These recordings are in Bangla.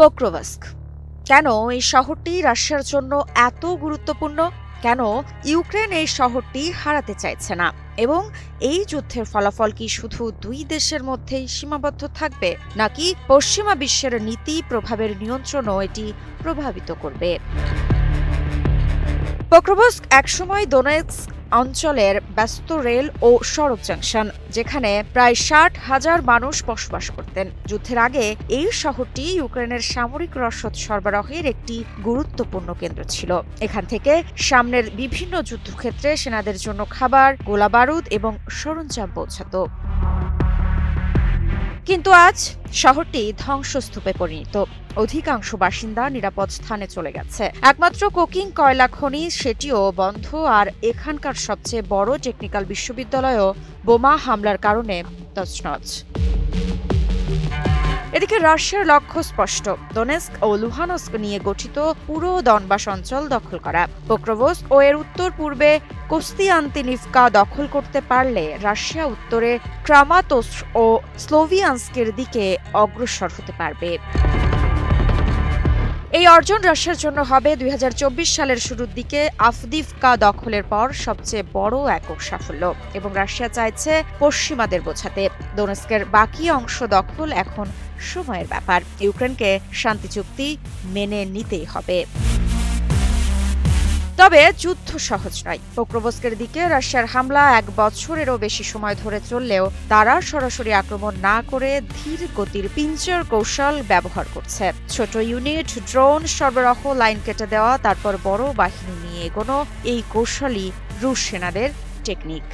পোক্রোভস্ক কেন এই শহরটি রাশিয়ার জন্য এত গুরুত্বপূর্ণ? কেন ইউক্রেন এই শহরটি হারাতে চাইছে না? এবং এই যুদ্ধের ফলাফল কি শুধু দুই দেশের মধ্যেই সীমাবদ্ধ থাকবে, নাকি পশ্চিমা বিশ্বের নীতি প্রভাবের নিয়ন্ত্রণও এটি প্রভাবিত করবে? পোক্রোভস্ক একসময় দোনেৎস্ক অঞ্চলের ব্যস্ত রেল ও সড়ক জাংশন, যেখানে প্রায় 60,000 মানুষ বসবাস করতেন। যুদ্ধের আগে এই শহরটি ইউক্রেনের সামরিক রসদ সরবরাহের একটি গুরুত্বপূর্ণ কেন্দ্র ছিল। এখান থেকে সামনের বিভিন্ন যুদ্ধক্ষেত্রে সেনাদের জন্য খাবার, গোলাবারুদ এবং সরঞ্জাম পৌঁছাত। কিন্তু আজ শহরটি ধ্বংসস্তূপে পরিণত। অধিকাংশ বাসিন্দা নিরাপদ স্থানে চলে গেছে। একমাত্র কোকিং কয়লা খনি, সেটিও বন্ধ, আর এখানকার সবচেয়ে বড় টেকনিক্যাল বিশ্ববিদ্যালয়ও বোমা হামলার কারণে তছনছ। এদিকে রাশিয়ার লক্ষ্য স্পষ্ট, দোনেৎস্ক ও লুহানস্ক নিয়ে গঠিত পুরো দনবাস অঞ্চল দখল করা। পোক্রোভস্ক ও এর উত্তর পূর্বে কোস্তিয়ান্তিনিভকা দখল করতে পারলে রাশিয়া উত্তরে ক্রামাতোর্স্ক ও স্লোভিয়ানস্কের দিকে অগ্রসর হতে পারবে। এই অর্জন রাশিয়ার জন্য হবে 2024 সালের শুরুর দিকে আফদিভকা দখলের পর সবচেয়ে বড় একক সাফল্য, এবং রাশিয়া চাইছে পশ্চিমাদের বোঝাতে দোনেৎস্কের বাকি অংশ দখল এখন সময়ের ব্যাপার। ইউক্রেনকে শান্তি চুক্তি মেনে নিতেই হবে। তবে যুদ্ধ সহজ নয়। পোক্রোভস্কের দিকে রাশিয়ার হামলা 1 বছরেরও বেশি সময় ধরে চললেও তারা সরাসরি আক্রমণ না করে ধীর গতির পিঞ্চার কৌশল ব্যবহার করছে। ছোট ইউনিট, ড্রোন সরবরাহ, লাইন কেটে দেওয়া, তারপর বড় বাহিনী নিয়ে এগোনো, এই কৌশলই রুশ সেনাদের টেকনিক।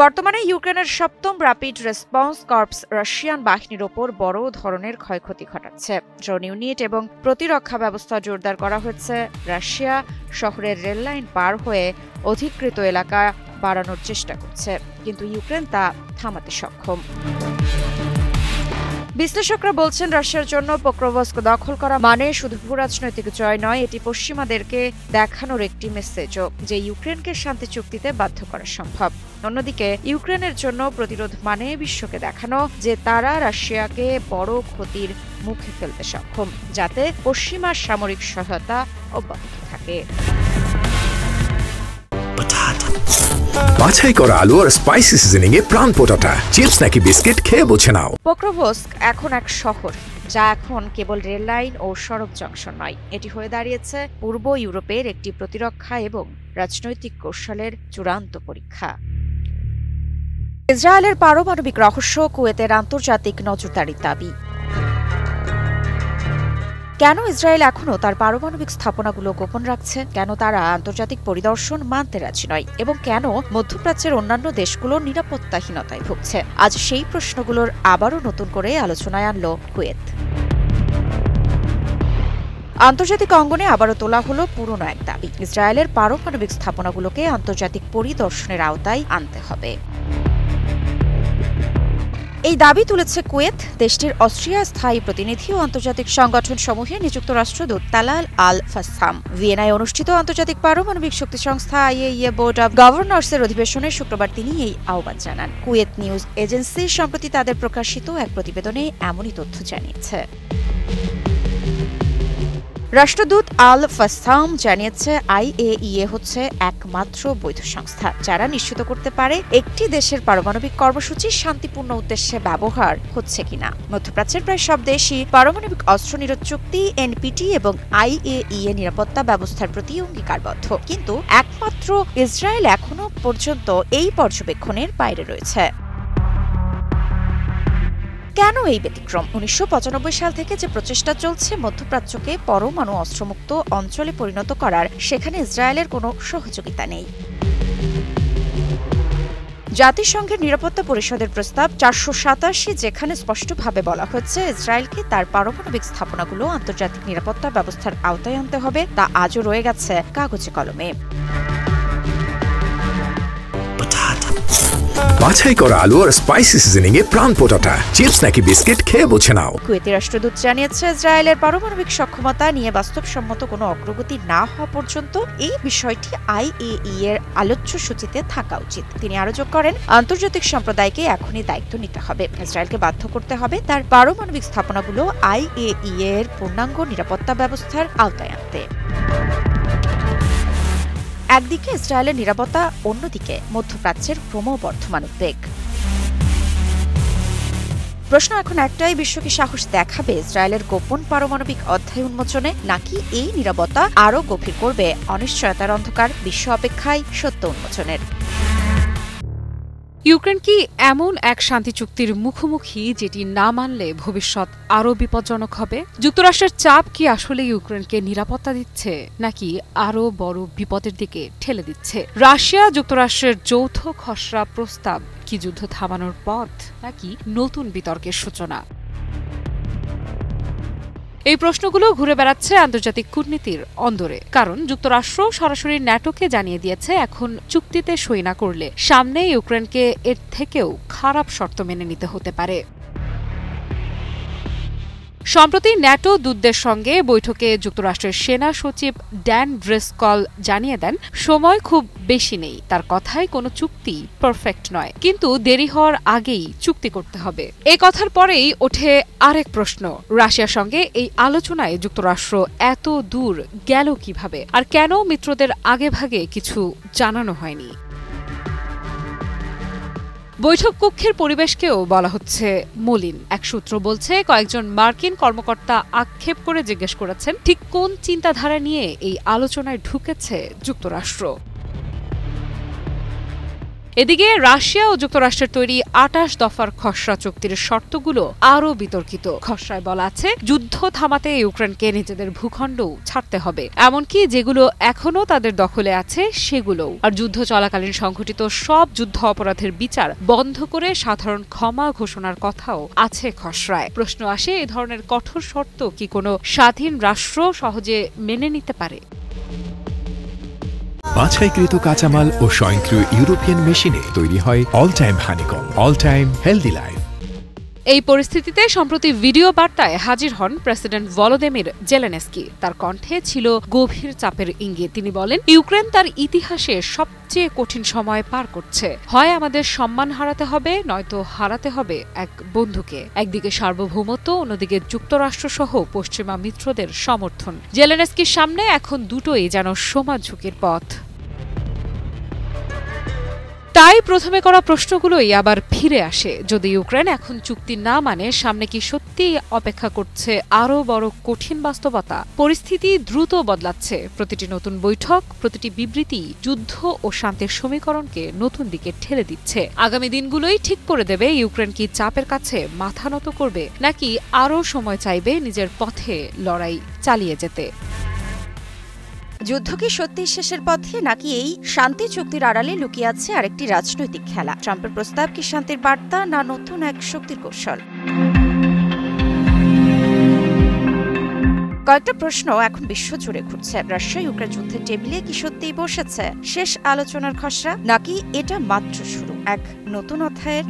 বর্তমানে ইউক্রেনের 7ম র্যাপিড রেসপন্স কর্পস রাশিয়ান বাহিনীর ওপর বড় ধরনের ক্ষয়ক্ষতি ঘটাচ্ছে। ড্রোন ইউনিট এবং প্রতিরক্ষা ব্যবস্থা জোরদার করা হয়েছে। রাশিয়া শহরের রেললাইন পার হয়ে অধিকৃত এলাকা বাড়ানোর চেষ্টা করছে, কিন্তু ইউক্রেন তা থামাতে সক্ষম। বিশ্লেষকরা বলছেন, রাশিয়ার জন্য পোক্রোভস্ক দখল করা মানে শুধু ভূরাজনৈতিক জয় নয়, এটি পশ্চিমাদেরকে দেখানোর একটি মেসেজও যে ইউক্রেনকে শান্তি চুক্তিতে বাধ্য করা সম্ভব। অন্যদিকে ইউক্রেনের জন্য প্রতিরোধ মানে বিশ্বকে দেখানো যে তারা রাশিয়াকে বড় ক্ষতির মুখে ফেলতে সক্ষম, যাতে পশ্চিমা সামরিক সহায়তা অব্যাহত থাকে। বাছাই করা আলু আর স্পাইসি সিজনিং এ প্রাণ পোটাটা চিপস নাকি বিস্কিট খেয়ে বুঝে নাও। পোক্রোভস্ক এখন এক শহর, যা এখন কেবল রেল লাইন ও সড়ক জংশন নয়, এটি হয়ে দাঁড়িয়েছে পূর্ব ইউরোপের একটি প্রতিরক্ষা এবং রাজনৈতিক কৌশলের চূড়ান্ত পরীক্ষা। ইসরায়েলের পারমাণবিক রহস্য, কুয়েতের আন্তর্জাতিক নজরদারির দাবি। কেন ইসরায়েল এখনও তার পারমাণবিক স্থাপনাগুলো গোপন রাখছে? কেন তারা আন্তর্জাতিক পরিদর্শন মানতে রাজি নয়? এবং কেন মধ্যপ্রাচ্যের অন্যান্য দেশগুলো নিরাপত্তাহীনতায় ভুগছে? আজ সেই প্রশ্নগুলোর আবারও নতুন করে আলোচনায় আনল কুয়েত। আন্তর্জাতিক অঙ্গনে আবারও তোলা হলো পুরনো এক দাবি, ইসরায়েলের পারমাণবিক স্থাপনাগুলোকে আন্তর্জাতিক পরিদর্শনের আওতায় আনতে হবে। এই দাবি তুলেছে কুয়েত। দেশটির অস্ট্রিয়া স্থায়ী প্রতিনিধি ও আন্তর্জাতিক সংগঠন সমূহে নিযুক্ত রাষ্ট্রদূত তালাল আল ফাসাম ভিয়েনায় অনুষ্ঠিত আন্তর্জাতিক পারমাণবিক শক্তি সংস্থা IAEA বোর্ড অব গভর্নর্সের অধিবেশনে শুক্রবার তিনি এই আহ্বান জানান। কুয়েত নিউজ এজেন্সি সম্প্রতি তাদের প্রকাশিত এক প্রতিবেদনে এমনই তথ্য জানিয়েছে। রাষ্ট্রদূত আল ফাসাম জানিয়েছে, IAEA হচ্ছে একমাত্র বৈধ সংস্থা যারা নিশ্চিত করতে পারে একটি দেশের পারমাণবিক কর্মসূচি শান্তিপূর্ণ উদ্দেশ্যে ব্যবহার হচ্ছে কিনা। মধ্যপ্রাচ্যের প্রায় সব দেশই পারমাণবিক অস্ত্র নিরোধ চুক্তি, NPT এবং IAEA নিরাপত্তা ব্যবস্থার প্রতি অঙ্গীকারবদ্ধ, কিন্তু একমাত্র ইসরায়েল এখনো পর্যন্ত এই পর্যবেক্ষণের বাইরে রয়েছে। কেন এই ব্যতিক্রম? 1995 সাল থেকে যে প্রচেষ্টা চলছে মধ্যপ্রাচ্যকে পরমাণু অস্ত্রমুক্ত অঞ্চলে পরিণত করার, সেখানে ইসরায়েলের কোনো সহযোগিতা নেই। জাতিসংঘের নিরাপত্তা পরিষদের প্রস্তাব 487, যেখানে স্পষ্টভাবে বলা হচ্ছে ইসরায়েলকে তার পারমাণবিক স্থাপনাগুলো আন্তর্জাতিক নিরাপত্তা ব্যবস্থার আওতায় আনতে হবে, তা আজও রয়ে গেছে কাগজে কলমে। বাছাই করা আলু আর স্পাইসি সিজনিং এ প্রাণ পোটাটা চিপস নাকি বিস্কিট খেয়ে বুঝে নাও। কুয়েতি রাষ্ট্রদূত জানিয়েছে ইসরায়েলের পারমাণবিক সক্ষমতা নিয়ে বাস্তবসম্মত কোনো অগ্রগতি না হওয়া পর্যন্ত এই বিষয়টি IAEA এর আলোচ্য সূচিতে থাকা উচিত। তিনি আরো যোগ করেন, আন্তর্জাতিক সম্প্রদায়কে এখনই দায়িত্ব নিতে হবে। ইসরায়েলকে বাধ্য করতে হবে তার পারমাণবিক স্থাপনাগুলো IAEA এর পূর্ণাঙ্গ নিরাপত্তা ব্যবস্থার আওতায় আনতে। একদিকে ইসরায়েলের নিরাপত্তা, অন্যদিকে মধ্যপ্রাচ্যের ক্রমবর্ধমান উদ্বেগ। প্রশ্ন এখন একটাই, বিশ্ব কি সাহস দেখাবে ইসরায়েলের গোপন পারমাণবিক অধ্যায় উন্মোচনে, নাকি এই নিরাপত্তা আরও গভীর করবে অনিশ্চয়তার অন্ধকার? বিশ্ব অপেক্ষায় সত্য উন্মোচনের। ইউক্রেন কি এমন এক শান্তি চুক্তির মুখোমুখি যেটি না মানলে ভবিষ্যৎ আরও বিপজ্জনক হবে? যুক্তরাষ্ট্রের চাপ কি আসলে ইউক্রেনকে নিরাপত্তা দিচ্ছে, নাকি আরও বড় বিপদের দিকে ঠেলে দিচ্ছে? রাশিয়া যুক্তরাষ্ট্রের যৌথ খসড়া প্রস্তাব কি যুদ্ধ থামানোর পথ, নাকি নতুন বিতর্কের সূচনা? এই প্রশ্নগুলো ঘুরে বেড়াচ্ছে আন্তর্জাতিক কূটনীতির অন্দরে, কারণ যুক্তরাষ্ট্র সরাসরি ন্যাটোকে জানিয়ে দিয়েছে এখন চুক্তিতে সই না করলে সামনে ইউক্রেনকে এর থেকেও খারাপ শর্ত মেনে নিতে হতে পারে। সম্প্রতি ন্যাটো দূতদের সঙ্গে বৈঠকে যুক্তরাষ্ট্রের সেনা সচিব ড্যান ব্রেসকল জানিয়ে দেন, সময় খুব বেশি নেই। তার কথায় কোনো চুক্তি পারফেক্ট নয়, কিন্তু দেরি হওয়ার আগেই চুক্তি করতে হবে। এই কথার পরেই ওঠে আরেক প্রশ্ন, রাশিয়ার সঙ্গে এই আলোচনায় যুক্তরাষ্ট্র এত দূর গেল কিভাবে, আর কেন মিত্রদের আগেভাগে কিছু জানানো হয়নি? বৈঠক কক্ষের পরিবেশকেও বলা হচ্ছে মলিন। এক সূত্র বলছে, কয়েকজন মার্কিন কর্মকর্তা আক্ষেপ করে জিজ্ঞেস করেছেন ঠিক কোন চিন্তাধারা নিয়ে এই আলোচনায় ঢুকেছে যুক্তরাষ্ট্র। এদিকে রাশিয়া ও যুক্তরাষ্ট্রের তৈরি ২৮ দফার খসড়া চুক্তির শর্তগুলো আরও বিতর্কিত। খসড়ায় বলা আছে, যুদ্ধ থামাতে ইউক্রেনকে নিজেদের ভূখণ্ডও ছাড়তে হবে, এমনকি যেগুলো এখনও তাদের দখলে আছে সেগুলোও। আর যুদ্ধ চলাকালীন সংঘটিত সব যুদ্ধ অপরাধের বিচার বন্ধ করে সাধারণ ক্ষমা ঘোষণার কথাও আছে খসড়ায়। প্রশ্ন আসে, এ ধরনের কঠোর শর্ত কি কোনো স্বাধীন রাষ্ট্র সহজে মেনে নিতে পারে? বাছাইকৃত কাঁচামাল ও স্বয়ংক্রিয় ইউরোপিয়ান মেশিনে তৈরি হয় all time honeycomb, all time healthy life. এই পরিস্থিতিতে সম্প্রতি ভিডিও বার্তায় হাজির হন প্রেসিডেন্ট ভলোদিমির জেলেনস্কি। তার কণ্ঠে ছিল গভীর চাপের ইঙ্গিত। তিনি বলেন, ইউক্রেন তার ইতিহাসে সবচেয়ে কঠিন সময় পার করছে। হয় আমাদের সম্মান হারাতে হবে, নয়তো হারাতে হবে এক বন্ধুকে। একদিকে সার্বভৌমত্ব, অন্যদিকে যুক্তরাষ্ট্র সহ পশ্চিমা মিত্রদের সমর্থন। জেলেনস্কির সামনে এখন দুটোই যেন সমান ঝুঁকির পথ। তাই প্রথমে করা প্রশ্নগুলোই আবার ফিরে আসে। যদি ইউক্রেন এখন চুক্তি না মানে, সামনে কি সত্যি অপেক্ষা করছে আরও বড় কঠিন বাস্তবতা? পরিস্থিতি দ্রুত বদলাচ্ছে। প্রতিটি নতুন বৈঠক, প্রতিটি বিবৃতি যুদ্ধ ও শান্তির সমীকরণকে নতুন দিকে ঠেলে দিচ্ছে। আগামী দিনগুলোই ঠিক করে দেবে ইউক্রেন কি চাপের কাছে মাথা নত করবে, নাকি আরও সময় চাইবে নিজের পথে লড়াই চালিয়ে যেতে। যুদ্ধ কি সত্যি শেষের পথে, নাকি এই শান্তি চুক্তির আড়ালে লুকিয়ে আছে আরেকটি রাজনৈতিক খেলা? ট্রাম্পের প্রস্তাব কি শান্তির বার্তা, না নতুন এক শক্তির কৌশল? কয়েকটা প্রশ্ন এখন বিশ্বজুড়ে ঘুরছে। রাশিয়া ইউক্রেন যুদ্ধের টেবিলে কি সত্যিই বসেছে শেষ আলোচনার খসড়া, নাকি এটা মাত্র শুরু এক নতুন অধ্যায়ের?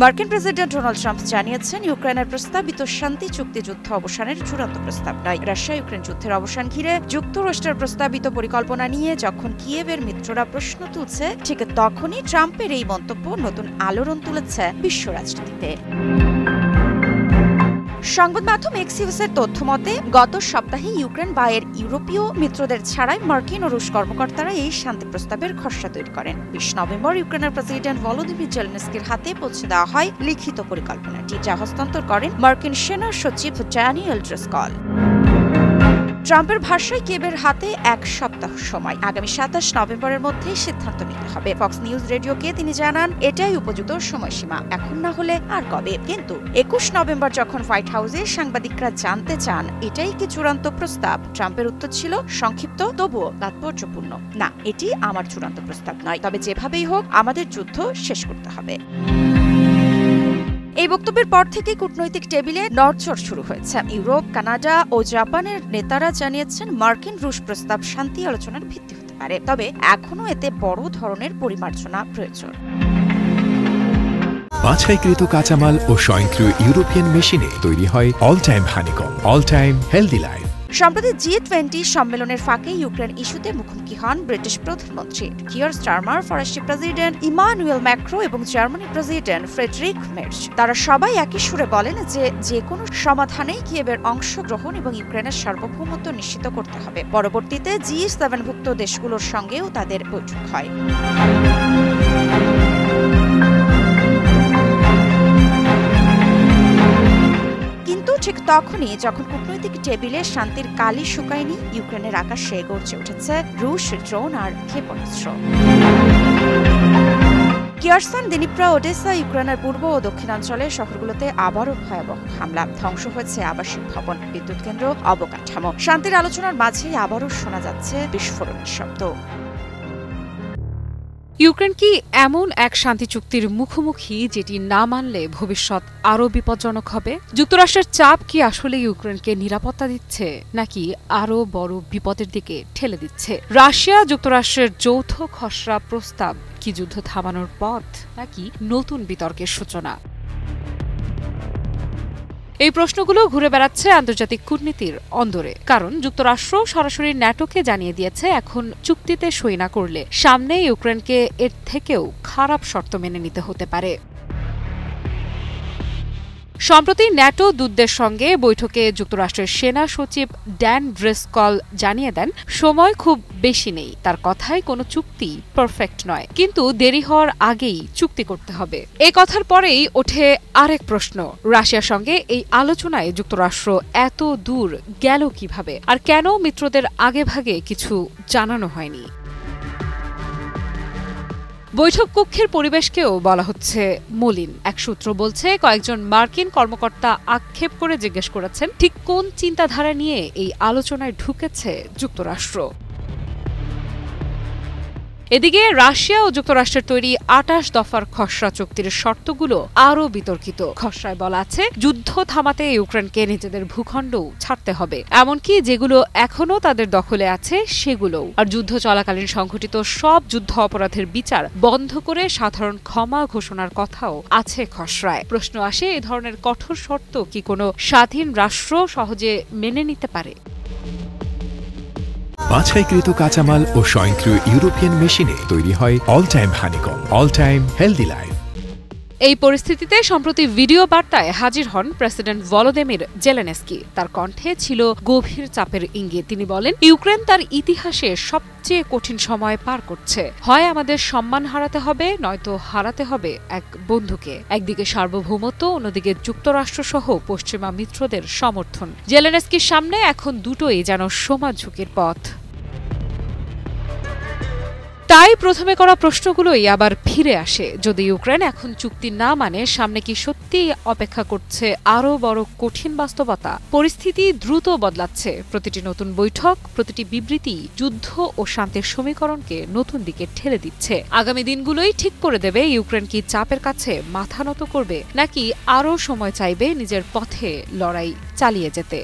মার্কিন প্রেসিডেন্ট ডোনাল্ড ট্রাম্প জানিয়েছেন, ইউক্রেনের প্রস্তাবিত শান্তি চুক্তি যুদ্ধ অবসানের চূড়ান্ত প্রস্তাব নয়। রাশিয়া ইউক্রেন যুদ্ধের অবসান ঘিরে যুক্তরাষ্ট্রের প্রস্তাবিত পরিকল্পনা নিয়ে যখন কিয়েভের মিত্ররা প্রশ্ন তুলছে, ঠিক তখনই ট্রাম্পের এই মন্তব্য নতুন আলোড়ন তুলেছে বিশ্ব রাজনীতিতে। সংবাদ মাধ্যম এক্সিওসের তথ্য মতে, গত সপ্তাহে ইউক্রেন বা এর ইউরোপীয় মিত্রদের ছাড়াই মার্কিন ও রুশ কর্মকর্তারা এই শান্তি প্রস্তাবের খসড়া তৈরি করেন। ২০ নভেম্বর ইউক্রেনের প্রেসিডেন্ট ভলোদিমির জেলেনস্কির হাতে পৌঁছে দেওয়া হয় লিখিত পরিকল্পনাটি, যা হস্তান্তর করেন মার্কিন সেনা সচিব ড্যানিয়েল ব্রেসকল। ট্রাম্পের ভাষায়, কিয়েভের হাতে এক সপ্তাহ সময়, আগামী ২৭ নভেম্বরের মধ্যে সিদ্ধান্ত নিতে হবে। ফক্স নিউজ রেডিওকে তিনি জানান, এটাই উপযুক্ত সময়সীমা, এখন না হলে আর কবে? কিন্তু ২১ নভেম্বর যখন হোয়াইট হাউসে সাংবাদিকরা জানতে চান এটাই কি চূড়ান্ত প্রস্তাব, ট্রাম্পের উত্তর ছিল সংক্ষিপ্ত তবুও তাৎপর্যপূর্ণ, না, এটি আমার চূড়ান্ত প্রস্তাব নয়, তবে যেভাবেই হোক আমাদের যুদ্ধ শেষ করতে হবে। এই বক্তব্যের পর থেকে কূটনৈতিক টেবিলে নড়চড় শুরু হয়েছে। ইউরোপ, কানাডা ও জাপানের নেতারা জানিয়েছেন, মার্কিন রুশ প্রস্তাব শান্তি আলোচনার ভিত্তি হতে পারে, তবে এখনও এতে বড় ধরনের পরিমার্জনা প্রয়োজন। বাছাইকৃত কাঁচামাল ও স্বয়ংক্রিয় ইউরোপিয়ান মেশিনে তৈরি হয় all time honeycomb, all time healthy life. সম্প্রতি G20 সম্মেলনের ফাঁকে ইউক্রেন ইস্যুতে মুখোমুখি হন ব্রিটিশ প্রধানমন্ত্রী কিয়ার স্টারমার, ফরাসি প্রেসিডেন্ট ইমানুয়েল ম্যাক্রো এবং জার্মানির প্রেসিডেন্ট ফ্রেডরিক মের্জ। তারা সবাই একই সুরে বলেন যে কোনো সমাধানেই কিয়েভের অংশগ্রহণ এবং ইউক্রেনের সার্বভৌমত্ব নিশ্চিত করতে হবে। পরবর্তীতে G7ভুক্ত দেশগুলোর সঙ্গেও তাদের বৈঠক হয়। ঠিক তখনই যখন কূটনৈতিক টেবিলে শান্তির কালি শুকায়নি, ইউক্রেনের আকাশে গর্জে উঠেছে রুশ ড্রোন আর ক্ষেপণাস্ত্র। কিয়ারসন, দিনিপ্রা, ওডেসা, ইউক্রেনের পূর্ব ও দক্ষিণাঞ্চলে শহরগুলোতে আবারও ভয়াবহ হামলা। ধ্বংস হয়েছে আবাসিক ভবন, বিদ্যুৎ কেন্দ্র, অবকাঠামো। শান্তির আলোচনার মাঝেই আবারও শোনা যাচ্ছে বিস্ফোরণের শব্দ। ইউক্রেন কি এমন এক শান্তি চুক্তির মুখোমুখি যেটি না মানলে ভবিষ্যৎ আরও বিপজ্জনক হবে? যুক্তরাষ্ট্রের চাপ কি আসলে ইউক্রেনকে নিরাপত্তা দিচ্ছে, নাকি আরও বড় বিপদের দিকে ঠেলে দিচ্ছে? রাশিয়া যুক্তরাষ্ট্রের যৌথ খসড়া প্রস্তাব কি যুদ্ধ থামানোর পথ, নাকি নতুন বিতর্কের সূচনা? এই প্রশ্নগুলো ঘুরে বেড়াচ্ছে আন্তর্জাতিক কূটনীতির অন্দরে, কারণ যুক্তরাষ্ট্র সরাসরি ন্যাটোকে জানিয়ে দিয়েছে এখন চুক্তিতে সই না করলে সামনে ইউক্রেনকে এর থেকেও খারাপ শর্ত মেনে নিতে হতে পারে। সম্প্রতি ন্যাটো দূতদের সঙ্গে বৈঠকে যুক্তরাষ্ট্রের সেনা সচিব ড্যান ড্রেসকল জানিয়ে দেন, সময় খুব বেশি নেই। তার কথায় কোনো চুক্তি পারফেক্ট নয়, কিন্তু দেরি হওয়ার আগেই চুক্তি করতে হবে। এ কথার পরেই ওঠে আরেক প্রশ্ন, রাশিয়ার সঙ্গে এই আলোচনায় যুক্তরাষ্ট্র এত দূর গেল কিভাবে, আর কেন মিত্রদের আগেভাগে কিছু জানানো হয়নি? বৈঠক কক্ষের পরিবেশকেও বলা হচ্ছে মলিন। এক সূত্র বলছে, কয়েকজন মার্কিন কর্মকর্তা আক্ষেপ করে জিজ্ঞেস করেছেন ঠিক কোন চিন্তাধারা নিয়ে এই আলোচনায় ঢুকেছে যুক্তরাষ্ট্র। এদিকে রাশিয়া ও যুক্তরাষ্ট্রের তৈরি ২৮ দফার খসড়া চুক্তির শর্তগুলো আরও বিতর্কিত। খসড়ায় বলা আছে, যুদ্ধ থামাতে ইউক্রেনকে নিজেদের ভূখণ্ডও ছাড়তে হবে, এমনকি যেগুলো এখনো তাদের দখলে আছে সেগুলোও। আর যুদ্ধ চলাকালীন সংঘটিত সব যুদ্ধ অপরাধের বিচার বন্ধ করে সাধারণ ক্ষমা ঘোষণার কথাও আছে খসড়ায়। প্রশ্ন আসে, এ ধরনের কঠোর শর্ত কি কোনো স্বাধীন রাষ্ট্র সহজে মেনে নিতে পারে? বাছাইকৃত কাঁচামাল ও স্বয়ংক্রিয় ইউরোপিয়ান মেশিনে তৈরি হয় all time honeycomb, all time healthy life. এই পরিস্থিতিতে সম্প্রতি ভিডিও বার্তায় হাজির হন প্রেসিডেন্ট ভলোদিমির জেলেনস্কি। তার কণ্ঠে ছিল গভীর চাপের ইঙ্গিত। তিনি বলেন, ইউক্রেন তার ইতিহাসে সবচেয়ে কঠিন সময় পার করছে। হয় আমাদের সম্মান হারাতে হবে, নয়তো হারাতে হবে এক বন্ধুকে। একদিকে সার্বভৌমত্ব, অন্যদিকে যুক্তরাষ্ট্র সহ পশ্চিমা মিত্রদের সমর্থন। জেলেনস্কির সামনে এখন দুটোই যেন সমান ঝুঁকির পথ। তাই প্রথমে করা প্রশ্নগুলোই আবার ফিরে আসে। যদি ইউক্রেন এখন চুক্তি না মানে, সামনে কি সত্যি অপেক্ষা করছে আরও বড় কঠিন বাস্তবতা? পরিস্থিতি দ্রুত বদলাচ্ছে। প্রতিটি নতুন বৈঠক, প্রতিটি বিবৃতি যুদ্ধ ও শান্তির সমীকরণকে নতুন দিকে ঠেলে দিচ্ছে। আগামী দিনগুলোই ঠিক করে দেবে ইউক্রেন কি চাপের কাছে মাথা নত করবে, নাকি আরও সময় চাইবে নিজের পথে লড়াই চালিয়ে যেতে।